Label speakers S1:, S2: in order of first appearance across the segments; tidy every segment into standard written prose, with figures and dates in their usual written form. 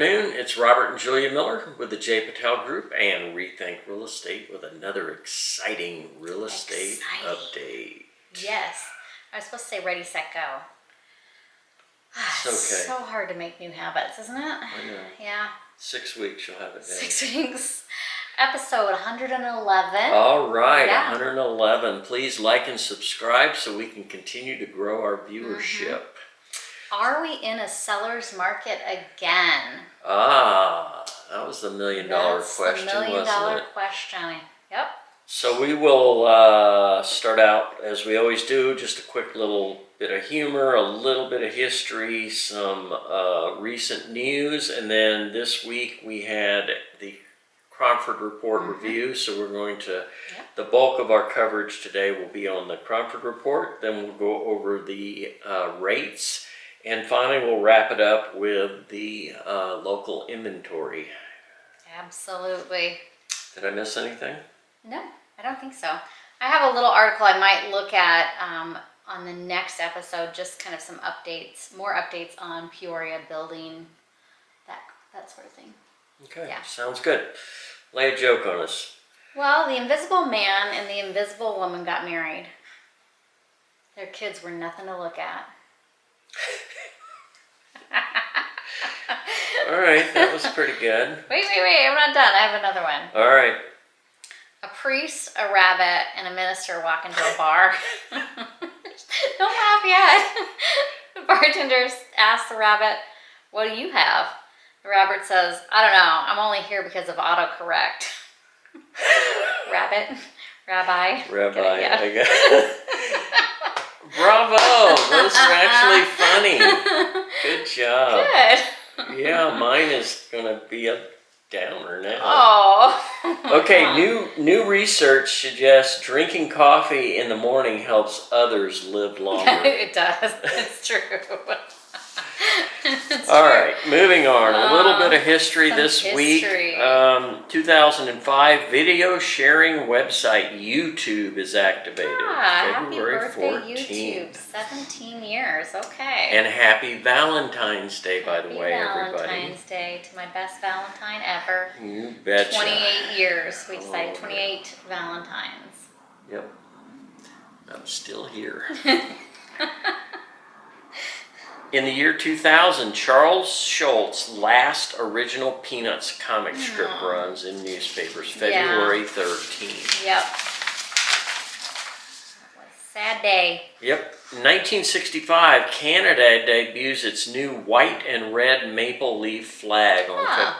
S1: afternoon. It's Robert and Julia Miller with the J. Patel Group and Rethink Real Estate with another exciting real estate update.
S2: Yes. I was supposed to say ready, set, go.
S1: It's okay.
S2: It's so hard to make new habits, isn't it?
S1: I know.
S2: Yeah.
S1: 6 weeks you'll have it done.
S2: 6 weeks. Episode 111.
S1: All right,
S2: Yeah.
S1: 111. Please like and subscribe so we can continue to grow our viewership.
S2: Are we in a seller's market again?
S1: That was the $1 million question,
S2: the $1 million
S1: wasn't it?
S2: question. Yep.
S1: So we will start out, as we always do, just a quick little bit of humor, a little bit of history, some recent news, and then this week we had the Cromford report review, so we're going to, the bulk of our coverage today will be on the Cromford report, then we'll go over the rates, and finally we'll wrap it up with the local inventory.
S2: Absolutely.
S1: Did I miss anything?
S2: No, I don't think so. I have a little article I might look at on the next episode, just kind of some updates, more updates on Peoria building, that sort of thing.
S1: Okay,
S2: Yeah.
S1: Sounds good. Lay a joke on us.
S2: Well, the invisible man and the invisible woman got married. Their kids were nothing to look at.
S1: All right, that was pretty good.
S2: Wait, I'm not done. I have another one.
S1: All right.
S2: A priest, a rabbit, and a minister walk into a bar. Don't laugh yet. The bartender asks the rabbit, "What do you have?" The rabbit says, "I don't know. I'm only here because of autocorrect." Rabbit, rabbi.
S1: Rabbi,
S2: yeah.
S1: I guess. Bravo! Those are actually funny. Good job.
S2: Good.
S1: Yeah, mine is gonna be a downer now.
S2: Oh.
S1: Okay, new research suggests drinking coffee in the morning helps others live longer.
S2: It does. It's true.
S1: All right, moving on. A little bit of history this week.
S2: history.
S1: 2005 video sharing website YouTube is activated. February
S2: Happy birthday,
S1: 14th.
S2: YouTube. 17 years. Okay.
S1: And happy Valentine's Day, by the way, everybody.
S2: Valentine's Day to my best Valentine ever.
S1: You betcha.
S2: 28 years. We decided
S1: Oh,
S2: 28 Valentines.
S1: Yep. I'm still here. In the year 2000, Charles Schultz's last original Peanuts comic strip runs in newspapers, February 13th.
S2: Yep. That was a sad day.
S1: Yep. 1965, Canada debuts its new white and red maple leaf flag on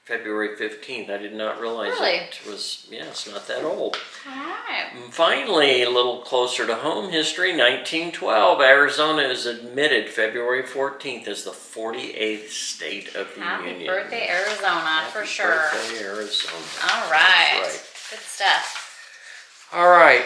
S1: February 15th. I did not realize it was, it's not that old.
S2: All right.
S1: Finally, a little closer to home history, 1912, Arizona is admitted February 14th as the 48th state of the Union.
S2: Happy birthday, Arizona, for sure.
S1: Happy birthday, Arizona.
S2: All right.
S1: That's right.
S2: Good stuff.
S1: All right,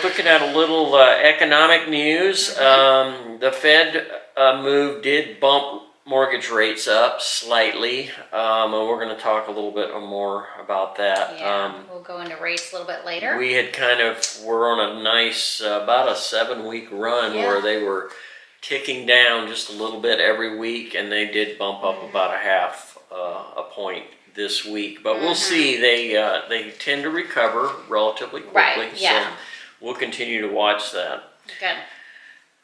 S1: looking at a little economic news. The Fed move did bump mortgage rates up slightly, and we're going to talk a little bit more about that.
S2: Yeah, we'll go into rates a little bit later.
S1: We had we're on a nice, about a 7-week run where they were ticking down just a little bit every week, and they did bump up about a half a point this week. But we'll see, they tend to recover relatively quickly, so we'll continue to watch that.
S2: Good.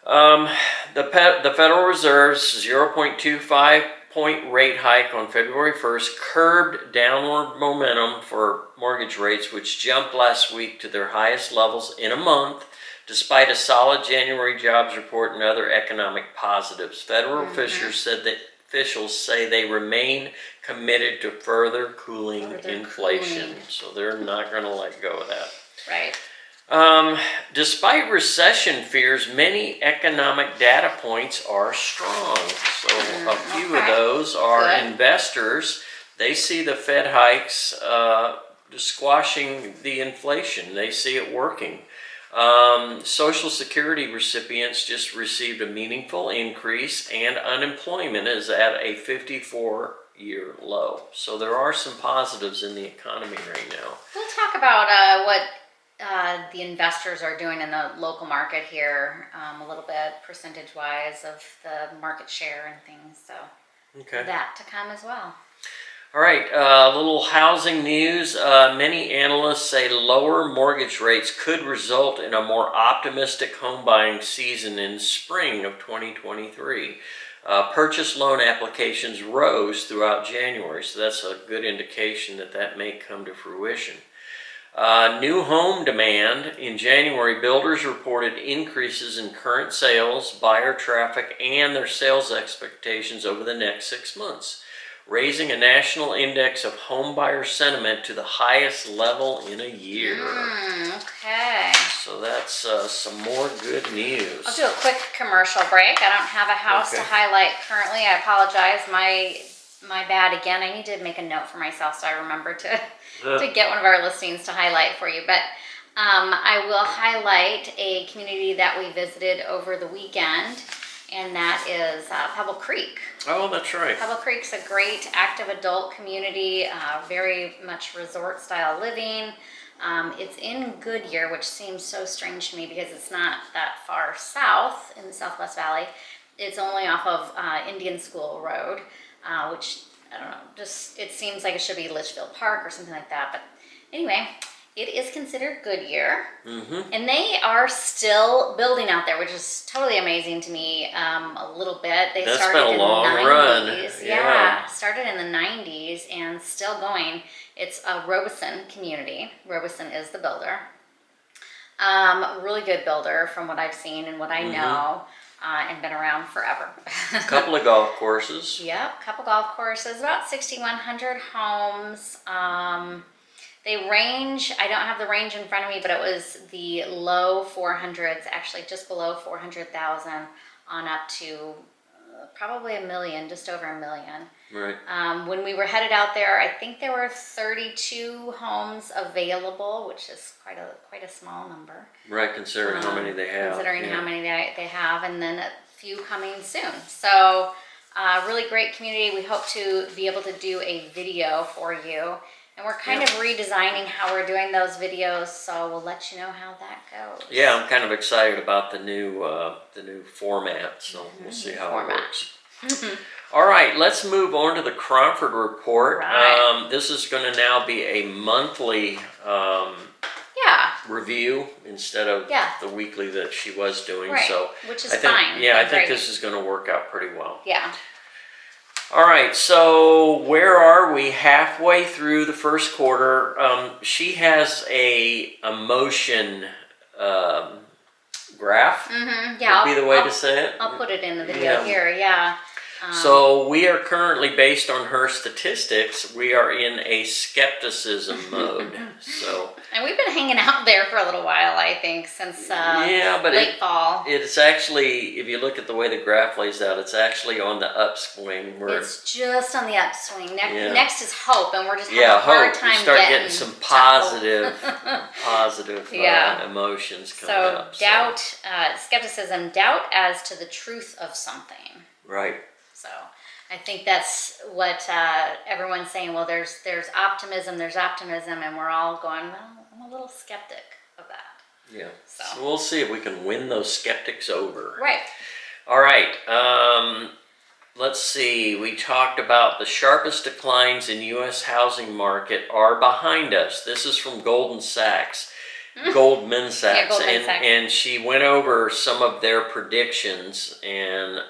S1: The Federal Reserve's 0.25 point rate hike on February 1st curbed downward momentum for mortgage rates, which jumped last week to their highest levels in a month, despite a solid January jobs report and other economic positives. Federal officials say they remain committed to further cooling inflation, so they're not going to let go of that.
S2: Right.
S1: Despite recession fears, many economic data points are strong. So a few of those are investors. They see the Fed hikes squashing the inflation. They see it working. Social Security recipients just received a meaningful increase, and unemployment is at a 54-year low. So there are some positives in the economy right now.
S2: We'll talk about what the investors are doing in the local market here, a little bit percentage-wise of the market share and things. So
S1: Okay.
S2: that to come as well.
S1: All right, a little housing news. Many analysts say lower mortgage rates could result in a more optimistic home buying season in spring of 2023. Purchase loan applications rose throughout January, so that's a good indication that that may come to fruition. New home demand. In January, builders reported increases in current sales, buyer traffic, and their sales expectations over the next 6 months, raising a national index of home buyer sentiment to the highest level in a year.
S2: Okay.
S1: So that's some more good news.
S2: I'll do a quick commercial break. I don't have a house to highlight currently. I apologize. My bad again. I need to make a note for myself so I remember to get one of our listings to highlight for you. But I will highlight a community that we visited over the weekend, and that is Pebble Creek.
S1: Oh, that's right.
S2: Pebble Creek's a great active adult community, very much resort style living. It's in Goodyear, which seems so strange to me because it's not that far south in the Southwest Valley. It's only off of Indian School Road, which, I don't know, just, it seems like it should be Litchfield Park or something like that. But anyway, it is considered Goodyear, and they are still building out there, which is totally amazing to me. A little bit. They started in the 90s. Yeah, started in the 90s and still going. It's a Robertson community. Robertson is the builder. Really good builder from what I've seen and what I know, and been around forever.
S1: A couple of golf courses.
S2: Yep, couple golf courses, about 6,100 homes. They range, I don't have the range in front of me, but it was the low 400s, actually just below 400,000 on up to probably $1 million, just over $1 million.
S1: Right.
S2: When we were headed out there, I think there were 32 homes available, which is quite a small number.
S1: Right, considering how many they have.
S2: Considering how many they have, and then a few coming soon. So, really great community. We hope to be able to do a video for you. And we're kind of redesigning how we're doing those videos, so we'll let you know how that goes.
S1: Yeah, I'm kind of excited about the new format, so we'll see how it works. All right, let's move on to the Cromford report.
S2: Right.
S1: This is going to now be a monthly review instead of the weekly that she was doing.
S2: Right,
S1: so
S2: which is
S1: fine. Yeah, I think this is going to work out pretty well.
S2: Yeah.
S1: All right, so where are we? Halfway through the first quarter. She has a emotion graph.
S2: Yeah,
S1: would be the way to say it.
S2: I'll put it in the video here. Yeah.
S1: So we are currently, based on her statistics, we are in a skepticism mode.
S2: And we've been hanging out there for a little while, I think, since late fall.
S1: It's actually, if you look at the way the graph lays out, it's actually on the upswing.
S2: It's just on the upswing. Next is hope, and we're just having a
S1: hope.
S2: hard time
S1: you start
S2: getting
S1: some positive emotions coming up.
S2: So doubt, skepticism, doubt as to the truth of something.
S1: Right.
S2: So I think that's what everyone's saying. Well, there's optimism, and we're all going, well, I'm a little skeptic of that.
S1: Yeah. So we'll see if we can win those skeptics over.
S2: Right.
S1: All right. Let's see. We talked about the sharpest declines in U.S. housing market are behind us. This is from Goldman Sachs. Goldman Sachs. And she went over some of their predictions, and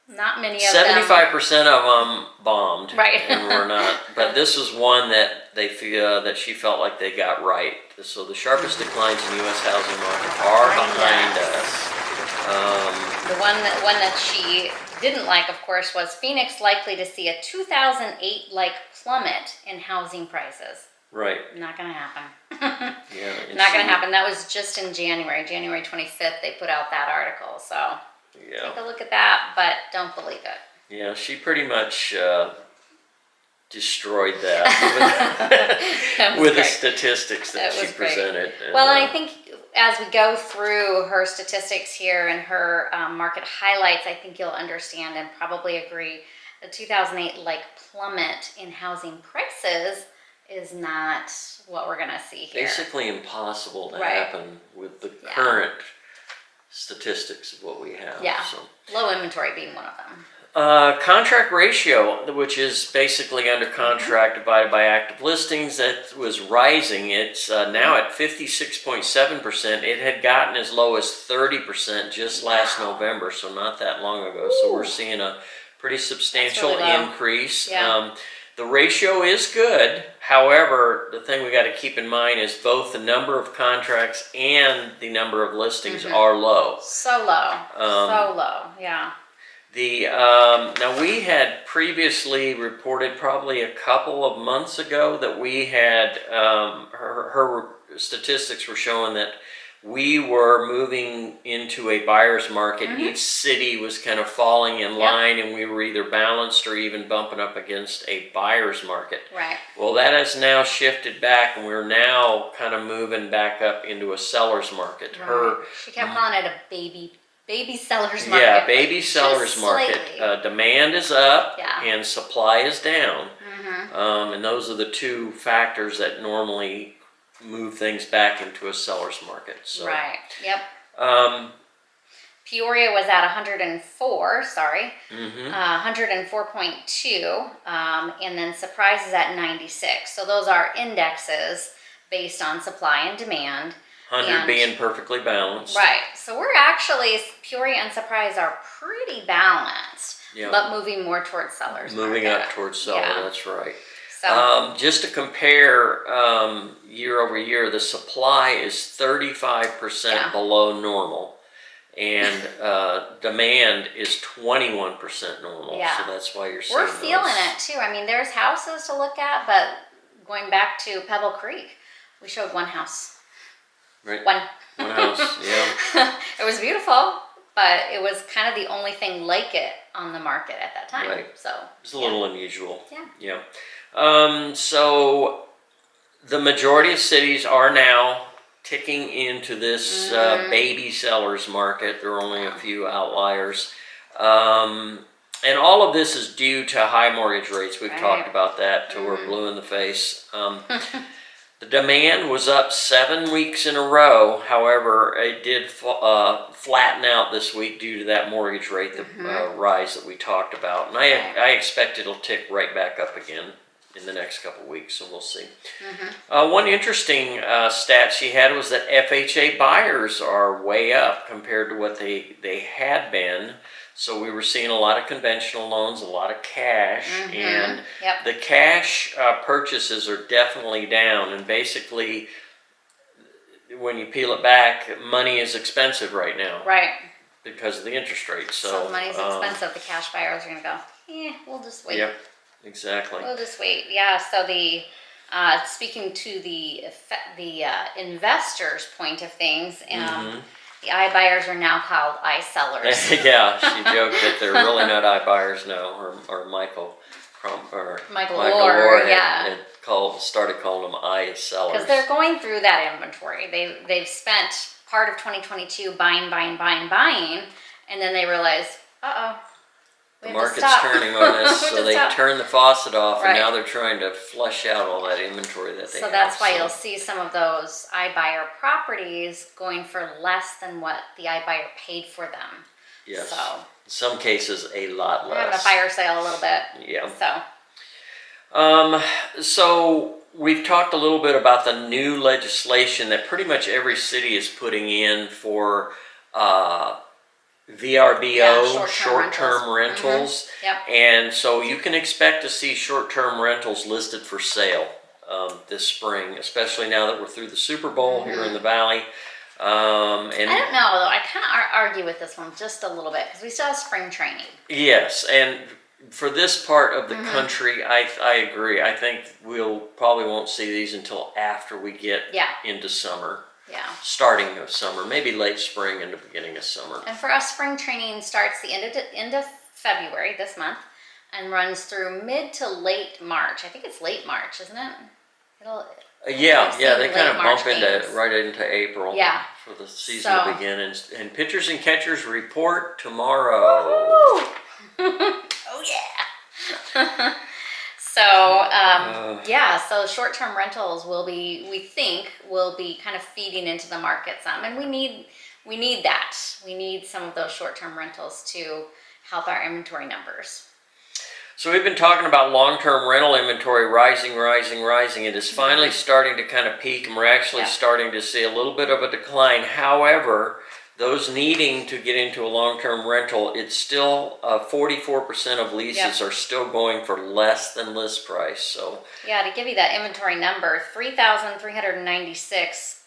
S2: not many of
S1: 75% of them bombed,
S2: right?
S1: And we're not. But this was one that they feel that she felt like they got right. So the sharpest declines in U.S. housing market are behind us.
S2: The one that she didn't like, of course, was Phoenix likely to see a 2008-like plummet in housing prices.
S1: Right.
S2: Not going to happen.
S1: Not
S2: going to happen. That was just in January 25th. They put out that article. So take a look at that, but don't believe it.
S1: Yeah, she pretty much destroyed that with the statistics that she presented.
S2: Well, and I think as we go through her statistics here and her market highlights, I think you'll understand and probably agree the 2008-like plummet in housing prices is not what we're going to see here.
S1: Basically impossible to happen with the current statistics of what we have.
S2: Yeah.
S1: So.
S2: Low inventory being one of them.
S1: Contract ratio, which is basically under contract divided by active listings, that was rising. It's now at 56.7%. It had gotten as low as 30% just last November, so not that long ago. So we're seeing a pretty substantial increase.
S2: Yeah.
S1: The ratio is good. However, the thing we got to keep in mind is both the number of contracts and the number of listings are low.
S2: So low. So low. Yeah.
S1: Now we had previously reported probably a couple of months ago that we had her statistics were showing that we were moving into a buyer's market. Each city was kind of falling in line, and we were either balanced or even bumping up against a buyer's market.
S2: Right.
S1: Well, that has now shifted back, and we're now kind of moving back up into a seller's market.
S2: Right. She kept calling it a baby seller's market.
S1: Yeah, baby seller's market. Demand is up and supply is down. And those are the two factors that normally move things back into a seller's market. So,
S2: right, yep. Peoria was at 104, 104.2, and then Surprise is at 96. So those are indexes based on supply and demand.
S1: 100 being perfectly balanced.
S2: Right. So we're actually, Peoria and Surprise are pretty balanced, but moving more towards sellers.
S1: Moving up towards seller, that's right.
S2: So,
S1: just to compare year over year, the supply is 35% below normal, and demand is 21% normal.
S2: Yeah.
S1: So that's why you're seeing
S2: we're feeling it too. I mean, there's houses to look at, but going back to Pebble Creek, we showed one house.
S1: Right.
S2: One
S1: house, yeah.
S2: It was beautiful, but it was kind of the only thing like it on the market at that time.
S1: Right.
S2: So
S1: it's a little unusual.
S2: Yeah.
S1: So the majority of cities are now ticking into this baby sellers market. There are only a few outliers. And all of this is due to high mortgage rates. We've talked about that till we're blue in the face. The demand was up 7 weeks in a row. However, it did flatten out this week due to that mortgage rate, the rise that we talked about. And I expect it'll tick right back up again in the next couple of weeks, so we'll see. One interesting stat she had was that FHA buyers are way up compared to what they had been. So we were seeing a lot of conventional loans, a lot of cash, and the cash purchases are definitely down. And basically, when you peel it back, money is expensive right now.
S2: Right.
S1: Because of the interest rate.
S2: So money's expensive. The cash buyers are going to go, we'll just wait.
S1: Yep, exactly.
S2: We'll just wait. Yeah, so the speaking to the investor's point of things, the iBuyers are now called iSellers.
S1: Yeah, she joked that they're really not iBuyers now, or Michael Orr had started calling them iSellers.
S2: Because they're going through that inventory. They've spent part of 2022 buying, and then they realize,
S1: the market's turning on us, so they turn the faucet off, and now they're trying to flush out all that inventory that they have.
S2: So that's why you'll see some of those iBuyer properties going for less than what the iBuyer paid for them.
S1: Yes.
S2: So
S1: in some cases, a lot less.
S2: Having a fire sale a little bit.
S1: Yeah.
S2: So.
S1: So we've talked a little bit about the new legislation that pretty much every city is putting in for VRBO, short-term rentals. And so you can expect to see short-term rentals listed for sale this spring, especially now that we're through the Super Bowl here in the Valley. And
S2: I don't know, though. I kind of argue with this one just a little bit because we still have spring training.
S1: Yes, and for this part of the country, I agree. I think we'll probably won't see these until after we get into summer.
S2: Yeah.
S1: Starting of summer, maybe late spring and the beginning of summer.
S2: And for us, spring training starts the end of February this month and runs through mid to late March. I think it's late March, isn't it?
S1: They kind of bump right into April.
S2: Yeah.
S1: For the season to begin, and pitchers and catchers report tomorrow.
S2: Oh yeah. So short-term rentals we think will be kind of feeding into the market some, and we need we need that. We need some of those short-term rentals to help our inventory numbers.
S1: So we've been talking about long-term rental inventory rising. It is finally starting to kind of peak, and we're actually starting to see a little bit of a decline. However, those needing to get into a long-term rental, it's still 44% of leases are still going for less than list price. So
S2: yeah, to give you that inventory number, 3,396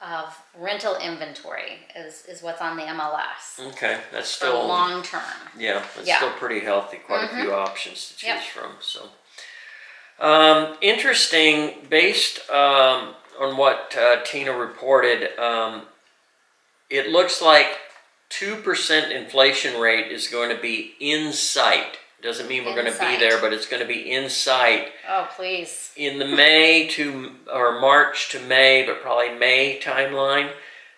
S2: of rental inventory is what's on the MLS.
S1: Okay, that's
S2: For
S1: still
S2: long term.
S1: Yeah, it's still pretty healthy. Quite a few options to choose from. So, interesting. Based on what Tina reported, it looks like 2% inflation rate is going to be in sight. Doesn't mean we're going to be there, but it's going to be in sight.
S2: Oh, please.
S1: In the March to May, but probably May timeline.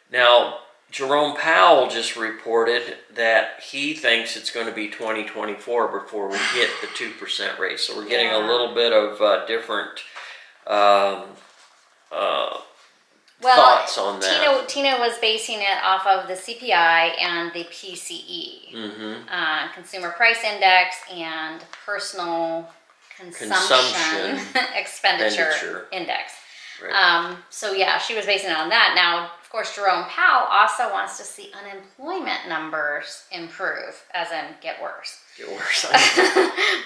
S1: Now, Jerome Powell just reported that he thinks it's going to be 2024 before we hit the 2% rate. So we're getting a little bit of different thoughts on that.
S2: Tina was basing it off of the CPI and the PCE, Consumer Price Index, and Personal Consumption Expenditure Index.
S1: Right.
S2: So yeah, she was basing it on that. Now, of course, Jerome Powell also wants to see unemployment numbers improve, as in get worse.
S1: Get worse.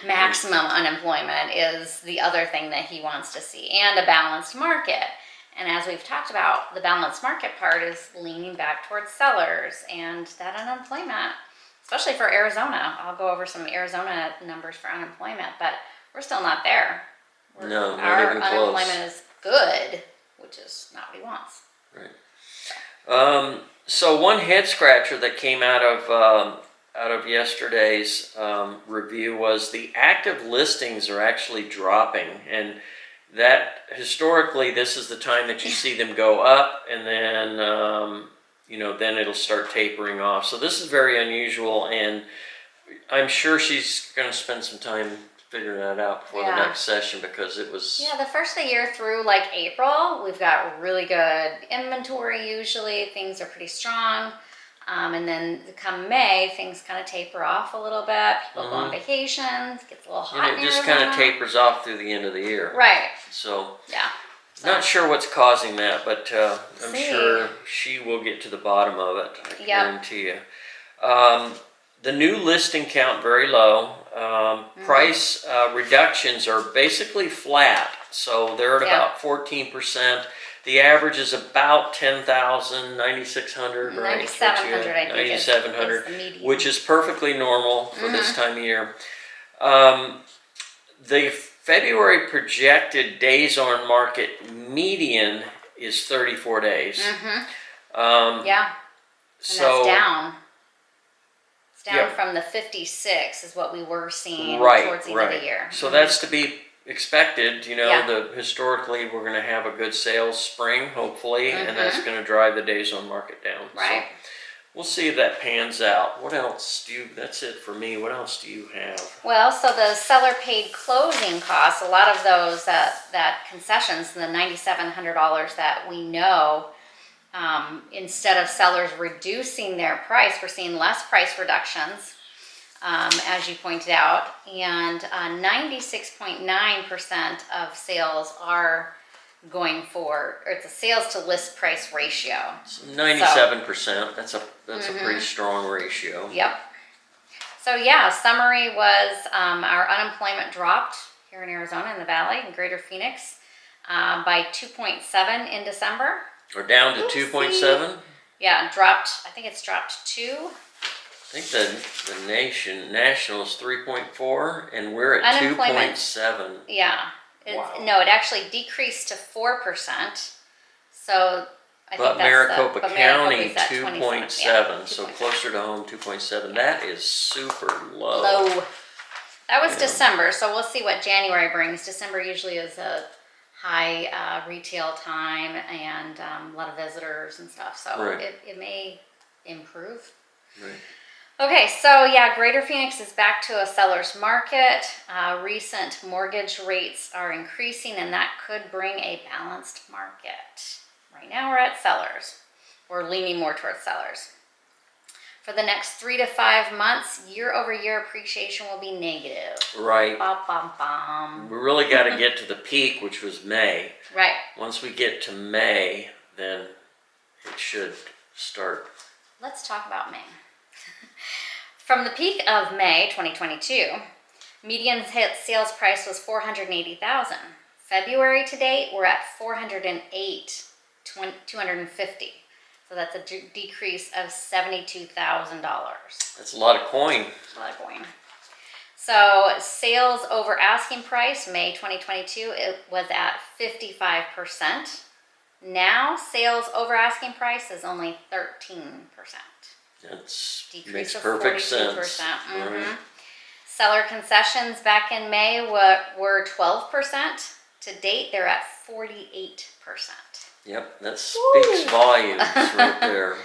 S2: Maximum unemployment is the other thing that he wants to see, and a balanced market. And as we've talked about, the balanced market part is leaning back towards sellers, and that unemployment, especially for Arizona. I'll go over some Arizona numbers for unemployment, but we're still not there.
S1: No, not
S2: our
S1: even
S2: unemployment
S1: close.
S2: is good, which is not what he wants.
S1: Right. So one head scratcher that came out of yesterday's review was the active listings are actually dropping, and that historically this is the time that you see them go up, and then then it'll start tapering off. So this is very unusual, and I'm sure she's going to spend some time figuring that out before the next session, because it was...
S2: Yeah, the first of the year through like April, we've got really good inventory usually. Things are pretty strong. And then come May, things kind of taper off a little bit. People go on vacations, gets a little hot in
S1: And it just
S2: Arizona.
S1: kind of tapers off through the end of the year.
S2: Right.
S1: So,
S2: yeah.
S1: Not sure what's causing that, but I'm sure she will get to the bottom of it. I guarantee you. The new listing count very low. Price reductions are basically flat, so they're at about 14%. The average is about 10,000, 9,600, right?
S2: 9,700, I think.
S1: 9,700, which is perfectly normal for this time of year. The February projected days on market median is 34 days.
S2: And that's down. It's down from the 56 is what we were seeing towards the end of the year.
S1: So that's to be expected. Historically we're going to have a good sales spring, hopefully, and that's going to drive the days on market down.
S2: Right.
S1: So we'll see if that pans out. What else that's it for me. What else do you have?
S2: Well, so the seller paid closing costs, a lot of those that concessions, the $9,700 that we know, instead of sellers reducing their price, we're seeing less price reductions, as you pointed out, and 96.9% of sales are going for, or it's a sales to list price ratio.
S1: So 97%. That's a pretty strong ratio.
S2: Yep. So summary was our unemployment dropped here in Arizona in the Valley in Greater Phoenix by 2.7 in December.
S1: Or down to 2.7?
S2: Yeah, dropped. I think it's dropped 2.
S1: I think the national is 3.4, and we're at 2.7.
S2: Yeah. No, it actually decreased to 4%. So I think
S1: Maricopa County,
S2: Maricopa's at
S1: 2.7. So closer to home, 2.7. That is super low.
S2: That was December, so we'll see what January brings. December usually is a high retail time and a lot of visitors and stuff. So it may improve.
S1: Right.
S2: Okay, so Greater Phoenix is back to a seller's market. Recent mortgage rates are increasing, and that could bring a balanced market. Right now we're at sellers. we're leaning more towards sellers. For the next 3 to 5 months, year-over-year appreciation will be negative.
S1: Right.
S2: Bum, bum, bum.
S1: We really got to get to the peak, which was May.
S2: Right.
S1: Once we get to May, then it should start.
S2: Let's talk about May. From the peak of May 2022, median sales price was $480,000. February to date, we're at $408,250. So that's a decrease of $72,000.
S1: That's a lot of coin.
S2: A lot of coin. So sales over asking price, May 2022, it was at 55%. Now sales over asking price is only 13%.
S1: That
S2: Decrease
S1: makes
S2: of
S1: perfect
S2: 42%.
S1: sense.
S2: Mm-hmm.
S1: Right.
S2: Seller concessions back in May were 12%. To date, they're at 48%.
S1: Yep, that speaks volumes right there.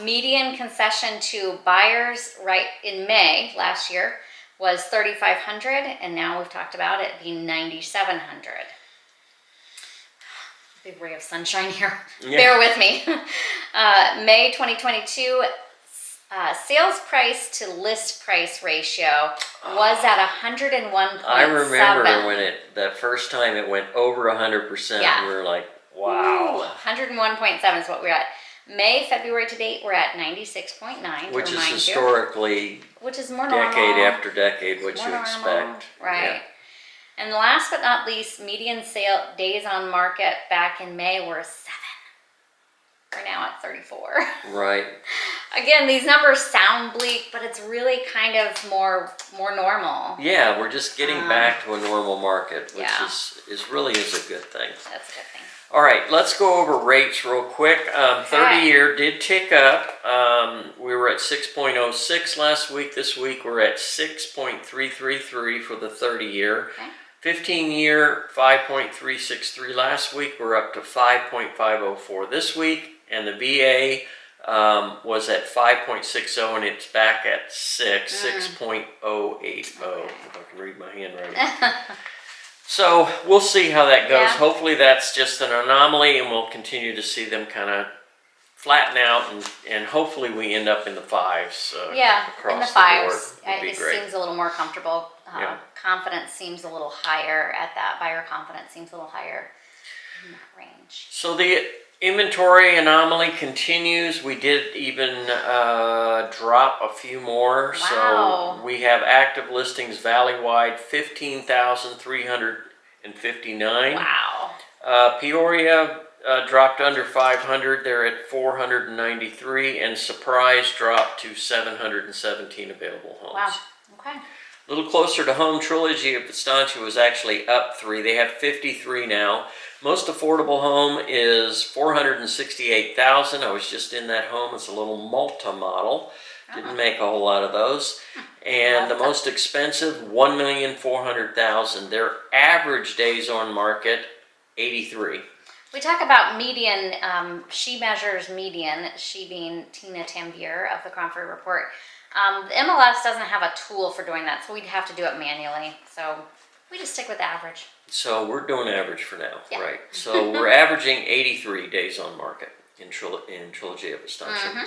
S2: Median concession to buyers right in May last year was $3,500, and now we've talked about it being $9,700. Big ray of sunshine here. Yeah. Bear with me. May 2022, sales price to list price ratio was at 101.7.
S1: I remember when that first time it went over 100%. Yeah. We were like, wow.
S2: 101.7 is what we're at. May, February to date, we're at 96.9.
S1: Which is historically,
S2: which is more normal.
S1: Decade after decade, what you expect.
S2: Right.
S1: Yeah.
S2: And last but not least, median sale days on market back in May were 7. We're now at 34.
S1: Right.
S2: Again, these numbers sound bleak, but it's really kind of more normal.
S1: Yeah, we're just getting back to a normal market, which is really a good thing.
S2: That's a good thing.
S1: All right, let's go over rates real quick. 30-year did tick up. We were at 6.06 last week. This week we're at 6.333 for the 30-year. Okay. 15-year, 5.363 last week. We're up to 5.504 this week. And the VA was at 5.60, and it's back at 6.080. If I can read my handwriting. So we'll see how that goes. Yeah. Hopefully that's just an anomaly, and we'll continue to see them kind of flatten out, and hopefully we end up in the 5s. Across
S2: in the 5s. It seems a little more comfortable. Confidence seems a little higher at that. Buyer confidence seems a little higher in that range.
S1: So the inventory anomaly continues. We did even drop a few more.
S2: Wow.
S1: So we have active listings valley-wide, 15,359.
S2: Wow.
S1: Peoria dropped under 500. They're at 493. And Surprise dropped to 717 available homes.
S2: Wow. Okay.
S1: A little closer to home, Trilogy of Estancia was actually up 3. They have 53 now. Most affordable home is $468,000. I was just in that home. It's a little Malta model. Didn't make a whole lot of those. And the most expensive, $1,400,000. Their average days on market, 83.
S2: We talk about median. She measures median. She being Tina Tambier of the Cromford Report. The MLS doesn't have a tool for doing that, so we'd have to do it manually. So we just stick with average.
S1: So we're doing average for now, right? So we're averaging 83 days on market in Trilogy of Estancia.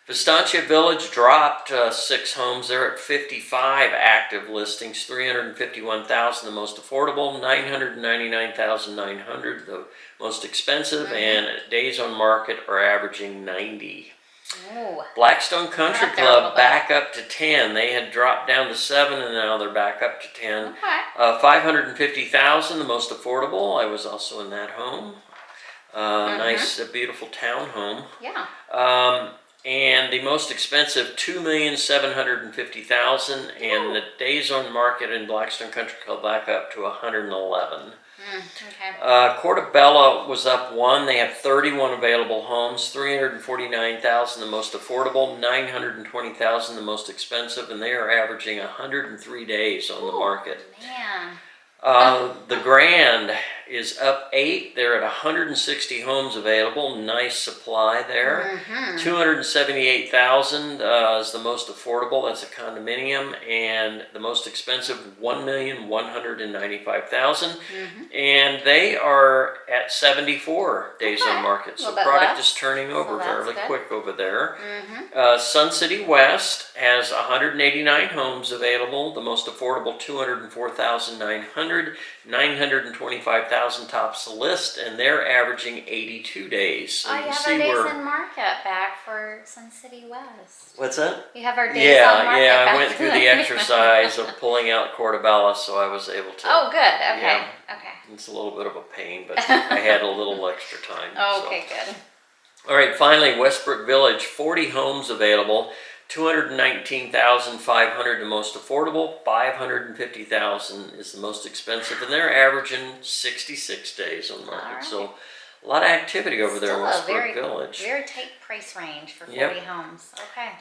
S1: Estancia Village dropped 6 homes. They're at 55 active listings, 351,000 the most affordable, 999,900 the most expensive, and days on market are averaging 90. Ooh. Blackstone Country Club back up to 10. They had dropped down to 7, and now they're back up to 10.
S2: Okay.
S1: 550,000, the most affordable. I was also in that home. Nice, beautiful town home.
S2: Yeah.
S1: And the most expensive, $2,750,000, and the days on market in Blackstone Country Club back up to 111.
S2: Okay.
S1: Portobello was up 1. They have 31 available homes, 349,000 the most affordable, 920,000 the most expensive, and they are averaging 103 days on the market.
S2: Man.
S1: The Grand is up 8. They're at 160 homes available. Nice supply there. 278,000 is the most affordable. That's a condominium, and the most expensive 1,195,000. And they are at 74 days on market. So product is turning over fairly quick over there. Sun City West has 189 homes available. The most affordable 204,900. 925,000 tops the list, and they're averaging 82 days. So
S2: you have our days in market back for Sun City West.
S1: What's that?
S2: You have our days on market back.
S1: I went through the exercise of pulling out Portobello, so I was able to.
S2: Oh, good. Okay.
S1: Yeah,
S2: okay.
S1: It's a little bit of a pain, but I had a little extra time.
S2: Okay, good.
S1: All right, finally, Westbrook Village, 40 homes available. 219,500 the most affordable, 550,000 is the most expensive, and they're averaging 66 days on market. Right. So a lot of activity over there in Westbrook Village.
S2: Very tight price range for 40 homes. Okay.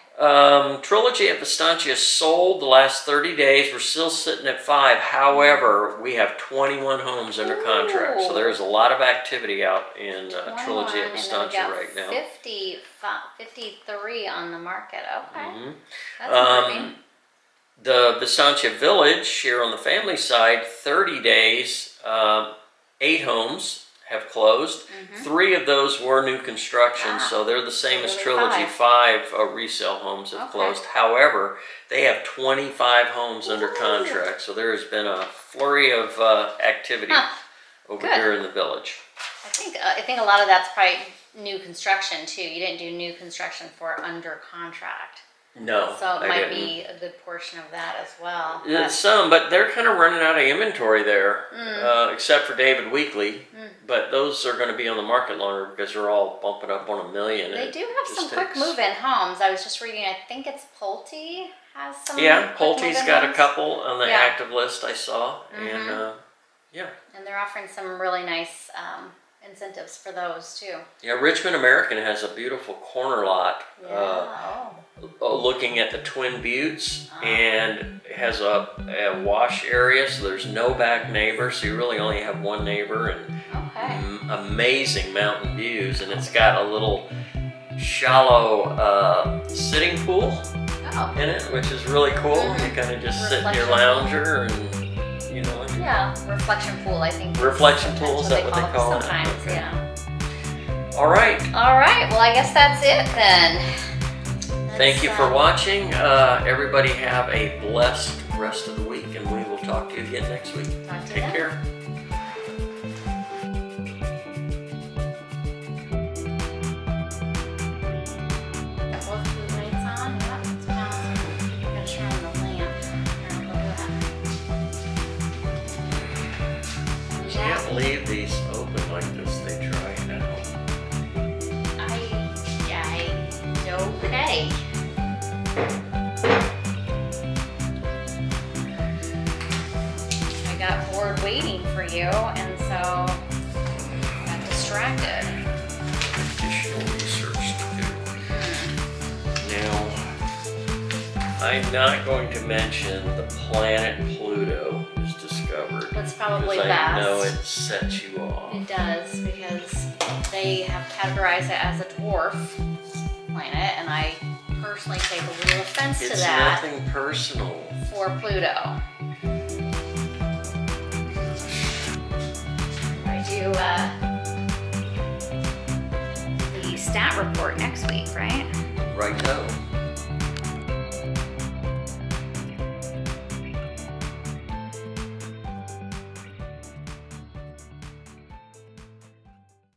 S1: Trilogy at Vistancia sold the last 30 days. We're still sitting at 5. However, we have 21 homes under contract. So there's a lot of activity out in Trilogy at Vistancia right now.
S2: 53 on the market. Okay. That's improving.
S1: The Vistancia Village here on the family side, 30 days, 8 homes have closed. 3 of those were new construction, so they're the same as Trilogy. 5 resale homes have closed. However, they have 25 homes under contract, so there has been a flurry of activity over here in the village.
S2: I think a lot of that's probably new construction too. You didn't do new construction for under contract.
S1: No,
S2: so it might be a good portion of that as well.
S1: Some, but they're kind of running out of inventory there, except for David Weekley. But those are going to be on the market longer because they're all bumping up on $1 million.
S2: They do have some quick move-in homes. I was just reading. I think it's Pulte has some.
S1: Yeah, Pulte's got a couple on the active list I saw, and
S2: and they're offering some really nice incentives for those too.
S1: Yeah, Richmond American has a beautiful corner lot. Looking at the Twin Buttes, and it has a wash area, so there's no back neighbor, so you really only have one neighbor, and amazing mountain views, and it's got a little shallow sitting pool in it, which is really cool. You kind of just sit in your lounger and
S2: reflection pool, I think.
S1: Reflection pool, is that what they call it?
S2: Sometimes,
S1: All right.
S2: Well, I guess that's it then.
S1: Thank you for watching. Everybody have a blessed rest of the week, and we will talk to you again next week. Take care. Can't leave these open like this. They dry out.
S2: Okay. I got bored waiting for you, and so got distracted.
S1: Additional research to do. Now, I'm not going to mention the planet Pluto is discovered.
S2: That's probably
S1: best.
S2: I
S1: know it sets you off.
S2: It does, because they have categorized it as a dwarf planet, and I personally take a little offense to that.
S1: It's nothing personal.
S2: For Pluto. I do the stat report next week, right?
S1: Right now.